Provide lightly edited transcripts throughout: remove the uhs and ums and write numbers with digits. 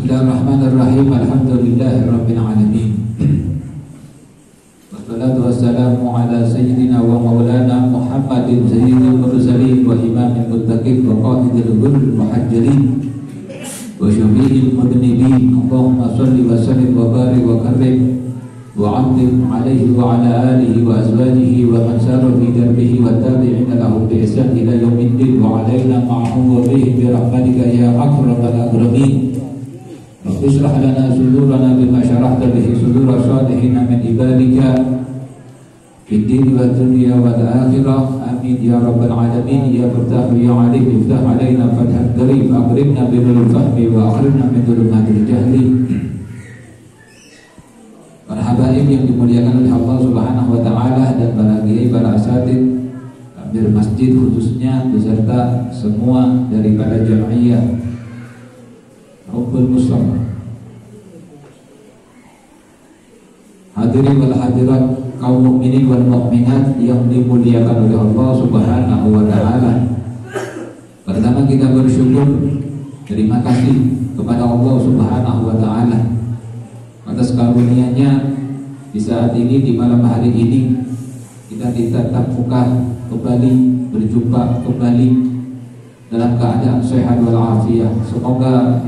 Bismillahirrahmanirrahim. Alhamdulillahirabbil alamin. Wassalatu wassalamu ala sayyidina wa maulana Muhammadin sayyidil mursalin wa imamil muttaqin wa qaidil ghurril muhajjalin wa syafi'il mudnibin. Allahumma shalli wa sallim wa barik wa karim wa 'azzim alaihi wa ala alihi wa azwajihi wa man sara fi darbihi wa tabi'ina lahum bi ihsan ila yaumiddin wa 'alaina ma'hum wa bihim bi rahmatika ya akramal akramin. Rabbi shrah lana sudurana bima syarahta bihi sudura salihina min ibadika fid din wa dunya wal akhirah. Amin ya rabbal alamin. Ya Fattah ya Alim, iftah alaina fathan karim, akrimna binuril fahmi wa akhirna min dhulumatil jahli. Para habaib yang dimuliakan oleh Allah Subhanahu wa taala dan para kiai, para asatidz takmir masjid khususnya beserta semua daripada jamaah Hubbul Mustafa, hadirin wal hadirat, kaum mukminin wal mukminat yang dimuliakan oleh Allah Subhanahu wa taala. Pertama kita bersyukur, terima kasih kepada Allah Subhanahu wa taala atas karunia-Nya di saat ini, di malam hari ini kita ditatap muka kembali, berjumpa kembali dalam keadaan sehat wal afiat. Semoga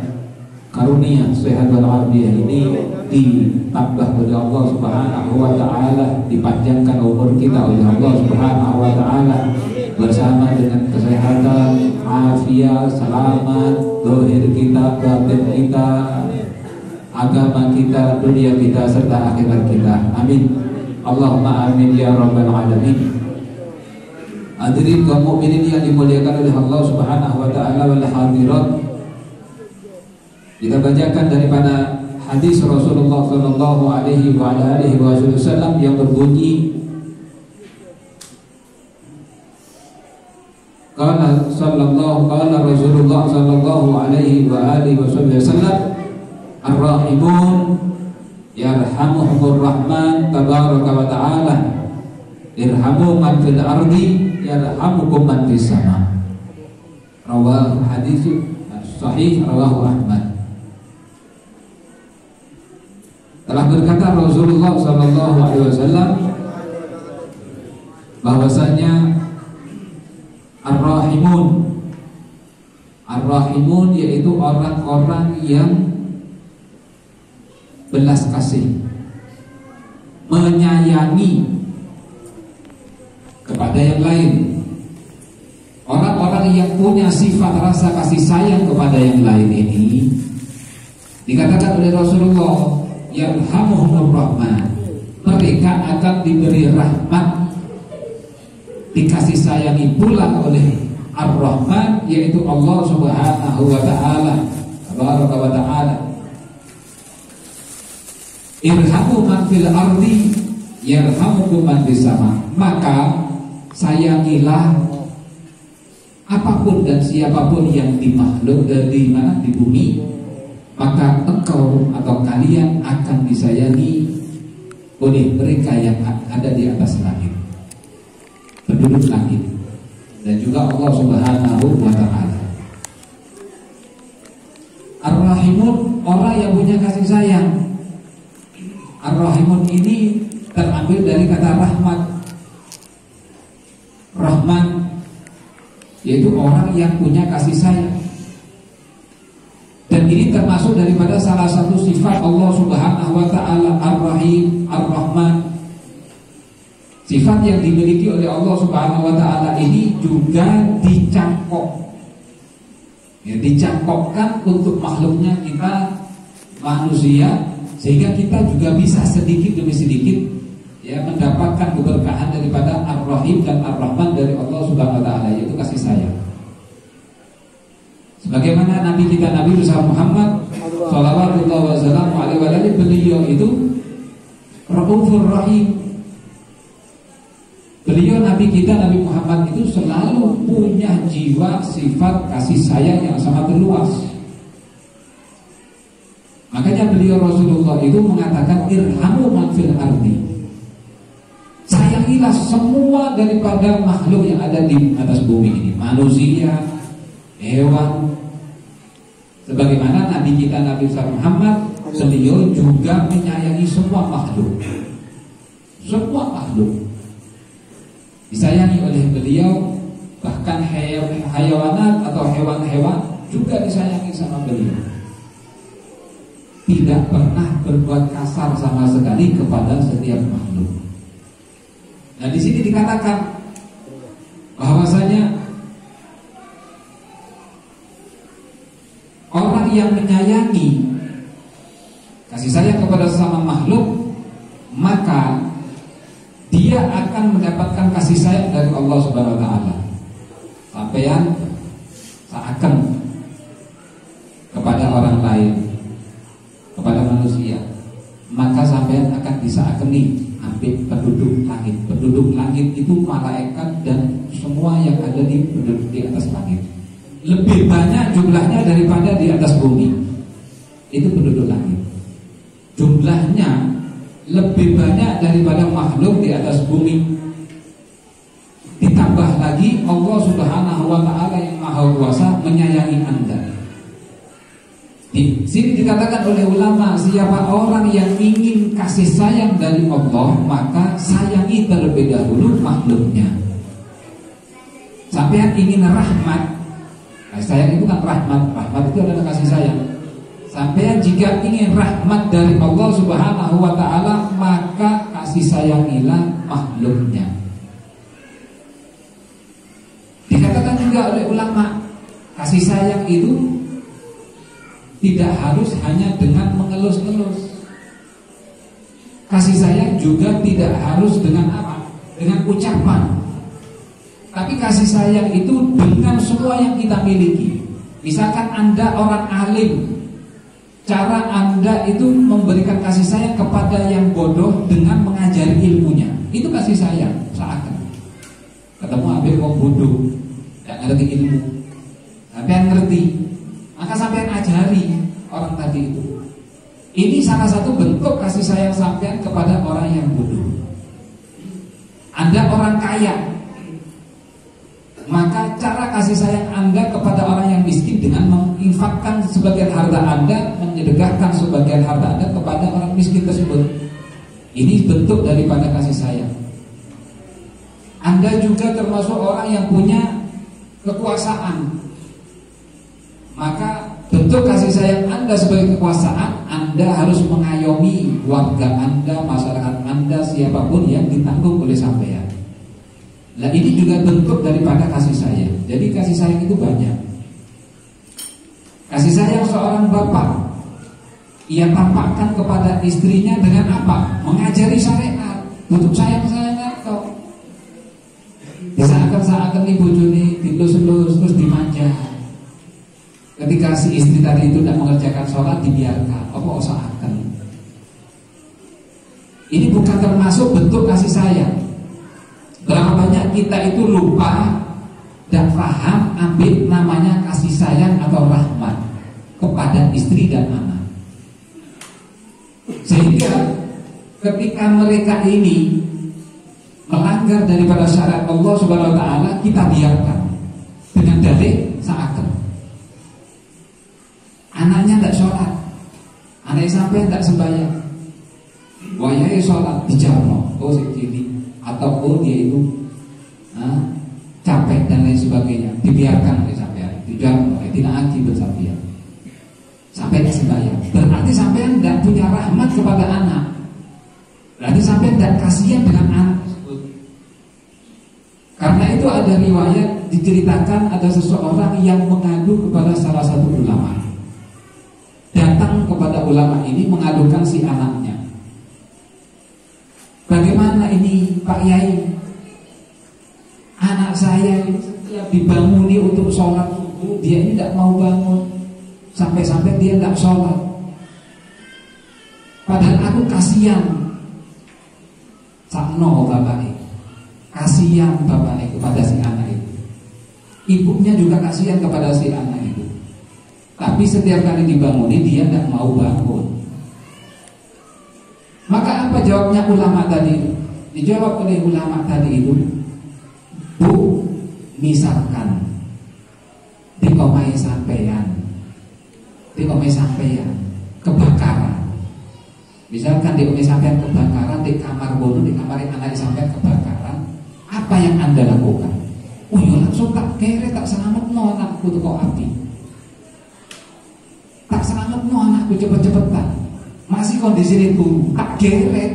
karunia sehat wal afiat ini ditambah oleh Allah Subhanahu wa taala, dipanjangkan umur kita oleh Allah Subhanahu wa taala bersama dengan kesehatan, afiat, selamat, zahir kita, batin kita, agama kita, dunia kita, serta akhirat kita. Amin. Allahumma amin ya rabbal alamin. Hadirin kaum mukminin yang dimuliakan oleh Allah Subhanahu wa taala wal hadirat, kita bacakan daripada hadis Rasulullah sallallahu alaihi wa alihi wasallam yang berbunyi, qala Rasulullah sallallahu alaihi wa alihi wasallam, ar-rahimun yarhamuhumur rahman tabaraka wa ta'ala, irhamu man fil ardi yarhamukum man fis sama. Rawahu hadis sahih, rawahu Ahmad. Telah berkata Rasulullah sallallahu alaihi wasallam bahwasanya ar-rahimun yaitu orang-orang yang belas kasih, menyayangi kepada yang lain. Orang-orang yang punya sifat rasa kasih sayang kepada yang lain ini dikatakan oleh Rasulullah, yarhamuhumur rahman, mereka akan diberi rahmat, dikasih sayangi pula oleh Ar-Rahman, yaitu Allah Subhanahu wa taala, tabaraka wa taala. Irhamu man fil ardi yarhamukum man fis sama. Maka sayangilah apapun dan siapapun yang di makhluk di bumi, maka engkau atau kalian akan disayangi oleh mereka yang ada di atas langit, penduduk langit, dan juga Allah Subhanahu wa ta'ala. Ar-Rahimun, orang yang punya kasih sayang. Ar-Rahimun ini terambil dari kata rahmat. Rahman yaitu orang yang punya kasih sayang. Dan ini termasuk daripada salah satu sifat Allah Subhanahu wa ta'ala, Ar-Rahim, Ar-Rahman. Sifat yang dimiliki oleh Allah Subhanahu wa ta'ala ini juga dicangkok, ya, dicangkokkan untuk makhluknya kita manusia, sehingga kita juga bisa sedikit demi sedikit ya mendapatkan keberkahan daripada Ar-Rahim dan Ar-Rahman dari Allah Subhanahu wa ta'ala, yaitu kasih sayang. Sebagaimana Nabi kita Nabi Muhammad sallallahu alaihi wasallam, beliau itu Raufur Rahim. Beliau Nabi kita Nabi Muhammad itu selalu punya jiwa sifat kasih sayang yang sangat luas. Makanya beliau Rasulullah itu mengatakan irhamu man fil ardi, sayangilah semua daripada makhluk yang ada di atas bumi ini, manusia, hewan, Sebagaimana Nabi kita Nabi Muhammad, beliau juga menyayangi semua makhluk. Semua makhluk disayangi oleh beliau, bahkan hayawanat atau hewan-hewan juga disayangi sama beliau. Tidak pernah berbuat kasar sama sekali kepada setiap makhluk. Nah, di sini dikatakan bahwasanya orang yang menyayangi, kasih sayang kepada sesama makhluk, maka dia akan mendapatkan kasih sayang dari Allah Subhanahu wa taala. Sampeyan seakan kepada orang lain, kepada manusia, maka sampeyan akan disaakeni ambil penduduk langit. Penduduk langit itu malaikat dan semua yang ada di atas langit. Lebih banyak jumlahnya daripada di atas bumi. Itu penduduk langit. Jumlahnya lebih banyak daripada makhluk di atas bumi. Ditambah lagi Allah Subhanahu wa taala yang Maha Kuasa menyayangi Anda. Di sini dikatakan oleh ulama, siapa orang yang ingin kasih sayang dari Allah, maka sayangi terlebih dahulu makhluknya. Sampai yang ingin rahmat, kasih sayang itu kan rahmat. Rahmat itu adalah kasih sayang. Sampai jika ingin rahmat dari Allah Subhanahu wa taala, maka kasih sayangilah makhluknya. Dikatakan juga oleh ulama, kasih sayang itu tidak harus hanya dengan mengelus-elus. Kasih sayang juga tidak harus dengan apa? Dengan ucapan. Tapi kasih sayang itu dengan semua yang kita miliki. Misalkan Anda orang alim, cara Anda itu memberikan kasih sayang kepada yang bodoh dengan mengajari ilmunya. Itu kasih sayang. Seakan ketemu Habib kok bodoh, tidak ngerti ilmu, sampai ngerti, maka sampai ajari orang tadi itu. Ini salah satu bentuk kasih sayang sampean kepada orang yang bodoh. Anda orang kaya, maka cara kasih sayang Anda kepada orang yang miskin dengan menginfakkan sebagian harta Anda, menyedekahkan sebagian harta Anda kepada orang miskin tersebut. Ini bentuk daripada kasih sayang. Anda juga termasuk orang yang punya kekuasaan, maka bentuk kasih sayang Anda sebagai kekuasaan, Anda harus mengayomi warga Anda, masyarakat Anda, siapapun yang ditanggung oleh sampean. Nah, ini juga bentuk daripada kasih sayang. Jadi kasih sayang itu banyak. Kasih sayang seorang bapak, ia tampakkan kepada istrinya dengan apa? Mengajari syariat. Tutup sayang-sayangan kau. Seakan-akan nih bojone dilus-lus terus dimanja. Ketika si istri tadi itu tidak mengerjakan sholat, dibiarkan. Apa usahakan? Ini bukan termasuk bentuk kasih sayang. Berapa banyak kita itu lupa dan paham ambil namanya kasih sayang atau rahmat kepada istri dan anak. Sehingga ketika mereka ini melanggar daripada syariat Allah Subhanahu wa taala, kita biarkan dengan dalih seakan. Anaknya tidak sholat, anaknya sampai tidak sembahyang, wayai sholat dijarno, oh segini, atau oh dia itu capek dan lain sebagainya, dibiarkan oleh sampean, dijarno, tidak lagi bersampean, sampai tidak sembahyang. Berarti sampean tidak punya rahmat kepada anak, berarti sampean tidak kasihan dengan anak tersebut. Karena itu ada riwayat diceritakan ada seseorang yang mengadu kepada salah satu ulama. Datang kepada ulama ini mengadukan si anaknya. Bagaimana ini Pak Yai? Anak saya ini setiap dibanguni untuk sholat subuh, dia ini tidak mau bangun. Sampai-sampai dia tidak sholat. Padahal aku kasihan. Sakno bapaknya. Kasihan bapaknya kepada si anak itu. Ibunya juga kasihan kepada si anak itu. Tapi setiap kali dibanguni dia tidak mau bangun. Maka apa jawabnya ulama tadi? Dijawab oleh ulama tadi itu, Bu, misalkan di omai sampean sampean kebakaran, misalkan di sampean kebakaran di kamar bono, di kamar anak sampean kebakaran, apa yang Anda lakukan? Oh ya langsung tak kere, tak selametno anakku teko api, tak selametno anakku cepet-cepetan, masih kondisi itu tak kere,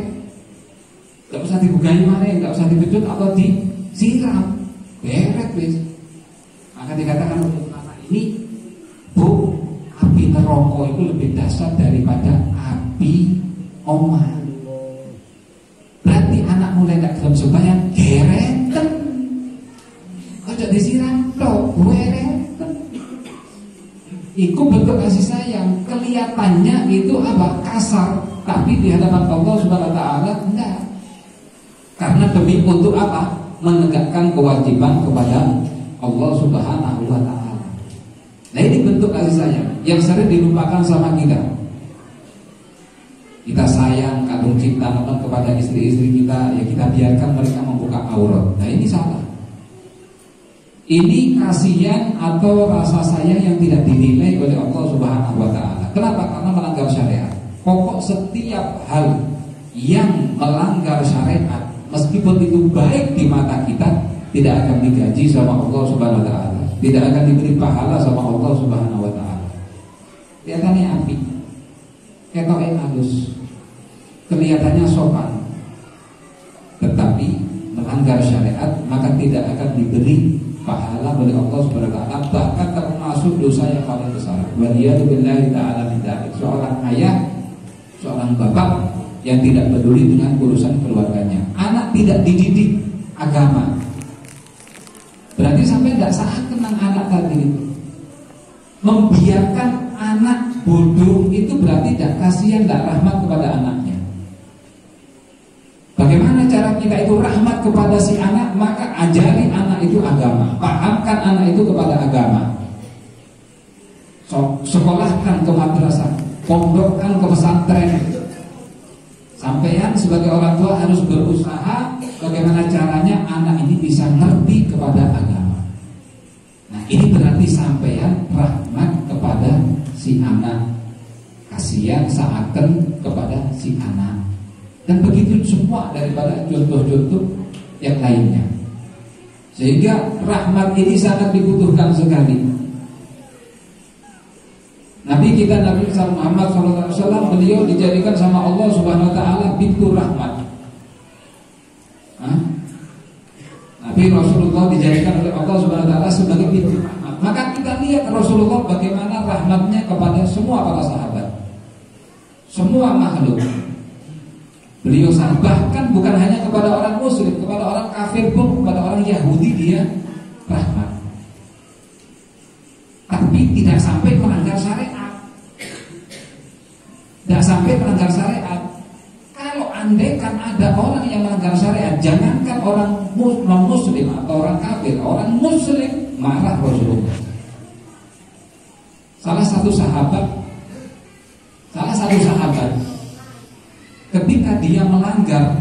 gak usah dibugai mana, gak usah dipecut atau disiram, keret wis. Maka dikatakan untuk anak ini, Bu, api neraka itu lebih dahsyat daripada api omah. Berarti anak mulai gak gelem sembahyang, gereten. Ojo disiram tok, gereten. Iku bentuk kasih sayang. Kelihatannya itu apa? Kasar, tapi di hadapan Allah Subhanahu wa taala enggak. Karena demi untuk apa? Menegakkan kewajiban kepada Allah Subhanahu wa taala. Nah, ini bentuk kasih sayang yang sering dilupakan sama kita. Kita sayang, kandung cinta kepada istri-istri kita, ya kita biarkan mereka membuka aurat. Nah, ini salah. Ini kasihan atau rasa sayang yang tidak dinilai oleh Allah Subhanahu wa taala. Kenapa? Karena melanggar syariat. Pokok setiap hal yang melanggar syariat, meskipun itu baik di mata kita, tidak akan digaji sama Allah Subhanahu wa taala. Tidak akan diberi pahala sama Allah Subhanahu wa taala. Kelihatannya apik, ketoknya halus, kelihatannya sopan, tetapi melanggar syariat, maka tidak akan diberi pahala oleh Allah Subhanahu wa taala, bahkan termasuk dosa yang paling besar. Waliyadu billahi ta'ala min dzalik. Seorang ayah, seorang bapak yang tidak peduli dengan urusan keluarganya. Anak tidak dididik agama, berarti sampai tidak salah kenang anak tadi itu. Membiarkan anak bodoh itu berarti tidak kasihan, tidak rahmat kepada anaknya. Bagaimana cara kita itu rahmat kepada si anak? Maka ajari anak itu agama, pahamkan anak itu kepada agama, sekolahkan ke madrasah, pondokkan ke pesantren. Sampean sebagai orang tua harus berusaha bagaimana caranya anak ini bisa ngerti kepada agama. Nah, ini berarti sampean rahmat kepada si anak, kasihan seakan kepada si anak. Dan begitu semua daripada contoh-contoh yang lainnya. Sehingga rahmat ini sangat dibutuhkan sekali. Nabi kita Nabi Muhammad SAW, beliau dijadikan sama Allah Subhanahu wa taala pintu rahmat. Nabi Rasulullah dijadikan oleh Allah Subhanahu wa taala sebagai pintu rahmat. Maka kita lihat Rasulullah bagaimana rahmatnya kepada semua para sahabat, semua makhluk. Beliau bahkan bukan hanya kepada orang muslim, kepada orang kafir pun, kepada orang Yahudi dia rahmat. Tapi tidak sampai melanggar syariat. Tidak sampai melanggar syariat. Kalau andaikan ada orang yang melanggar syariat, jangankan orang non-muslim atau orang kafir, orang muslim marah Rasulullah. Salah satu sahabat ketika dia melanggar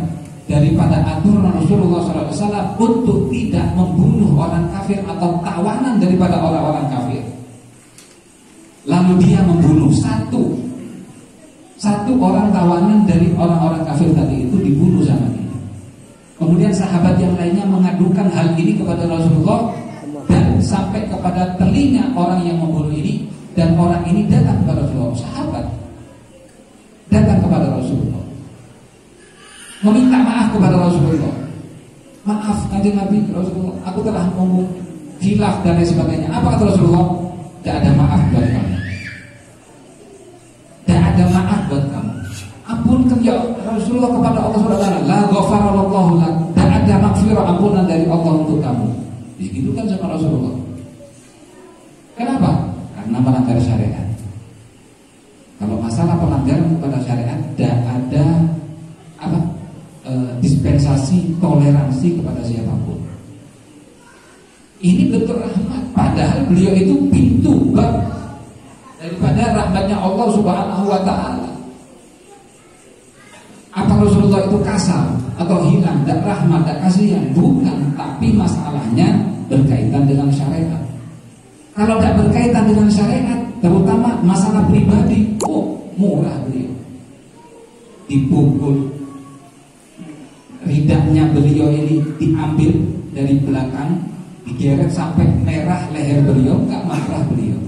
daripada aturan Rasulullah SAW untuk tidak membunuh orang kafir atau tawanan daripada orang-orang kafir, lalu dia membunuh satu orang tawanan dari orang-orang kafir tadi itu, dibunuh sama dia. Kemudian sahabat yang lainnya mengadukan hal ini kepada Rasulullah, dan sampai kepada telinga orang yang membunuh ini, dan orang ini datang kepada Rasulullah. Sahabat datang kepada Rasulullah, meminta maaf kepada Rasulullah. Maaf kanjeng Nabi, Rasulullah, aku telah ngomong khilaf dan lain sebagainya. Apa kata Rasulullah? Tidak ada maaf buat kamu. Tidak ada maaf buat kamu. Ampunkan ya Rasulullah kepada Allah SWT. La ghafarallahu lak. Tidak ada maghfirah, ampunan dari Allah untuk kamu. Digitukan sama Rasulullah. Kenapa? Karena melanggar syariat. Kalau masalah pelanggaran kepada syariat, tidak ada dispensasi, toleransi kepada siapapun. Ini bentuk rahmat. Padahal beliau itu pintu bab daripada rahmatnya Allah Subhanahu wa taala. Apa Rasulullah itu kasar atau hilang, dan rahmat dan kasihan? Bukan, tapi masalahnya berkaitan dengan syariat. Kalau tidak berkaitan dengan syariat, terutama masalah pribadi, murah beliau. Dipukul, ridahnya beliau ini diambil dari belakang, digeret sampai merah leher beliau, nggak marah beliau.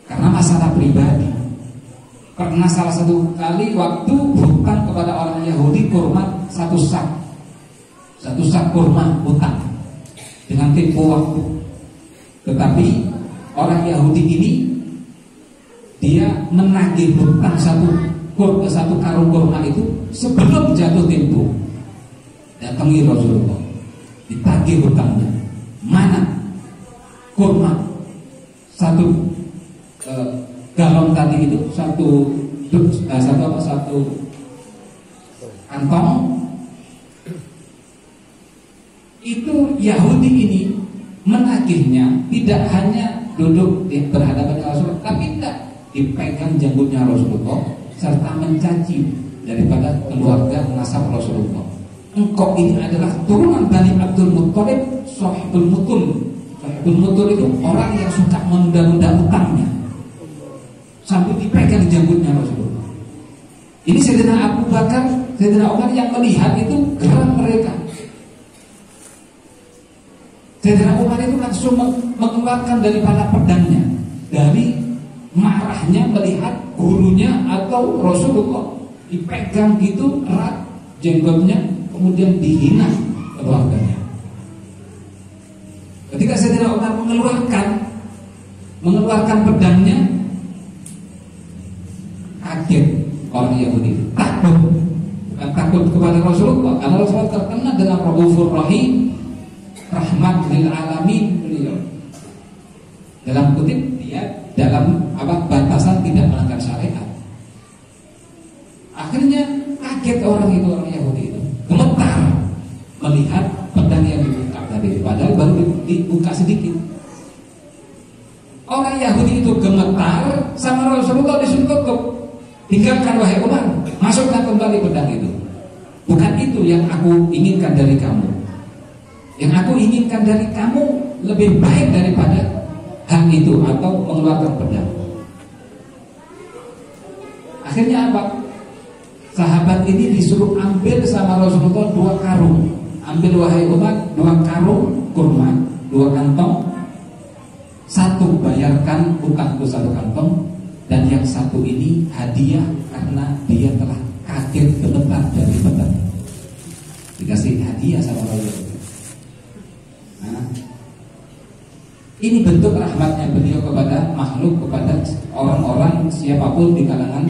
Karena masalah pribadi. Pernah salah satu kali waktu hutang kepada orang Yahudi kurma satu sak kurma hutang dengan tempo waktu. Tetapi orang Yahudi ini dia menagih hutang satu karung kurma itu sebelum jatuh tempo. Datangi Rasulullah, ditagih hutangnya. Mana kurma satu galon tadi itu satu kantong itu. Yahudi ini menagihnya tidak hanya duduk di berhadapan Rasulullah, tapi tidak dipegang janggutnya Rasulullah serta mencaci daripada keluarga nasab Rasulullah. Engkau ini adalah turunan Bani Abdul Muttalib, Sahibul Mutul. Sahibul Mutul itu orang yang suka menunda-nunda utangnya, sampai dipegang janggutnya Rasulullah. Ini Sayyidina Abu Bakar, Sayyidina Umar yang melihat itu geram mereka. Sayyidina Umar itu langsung mengeluarkan daripada pedangnya, dari marahnya melihat gurunya atau Rasulullah dipegang gitu erat jenggotnya, kemudian dihina keluarganya. Ketika Sayyidina Umar mengeluarkan pedangnya, kaget orang Yahudi, takut kepada Rasulullah karena Rasulullah terkenal dengan Raufur Rahim, rahmat lil alamin beliau. Dalam kutip dia dalam batasan tidak melanggar syariat. Akhirnya kaget orang Yahudi itu, gemetar melihat pedang yang dibuka tadi, padahal baru dibuka sedikit. Orang Yahudi itu gemetar, sama Rasulullah disuruh tutup. Tinggalkan wahai Umar, masukkan kembali pedang itu. Bukan itu yang aku inginkan dari kamu. Yang aku inginkan dari kamu lebih baik daripada hal itu, atau mengeluarkan pedang. Akhirnya apa? Sahabat ini disuruh ambil sama Rasulullah 2 karung. Ambil wahai Umar 2 karung kurma, 2 kantong. 1 bayarkan utangku 1 kantong, dan yang 1 ini hadiah karena dia telah kaget gemetar dari pedang. Dikasih hadiah sama Rasulullah. Nah, ini bentuk rahmatnya beliau kepada makhluk, kepada orang-orang siapapun di kalangan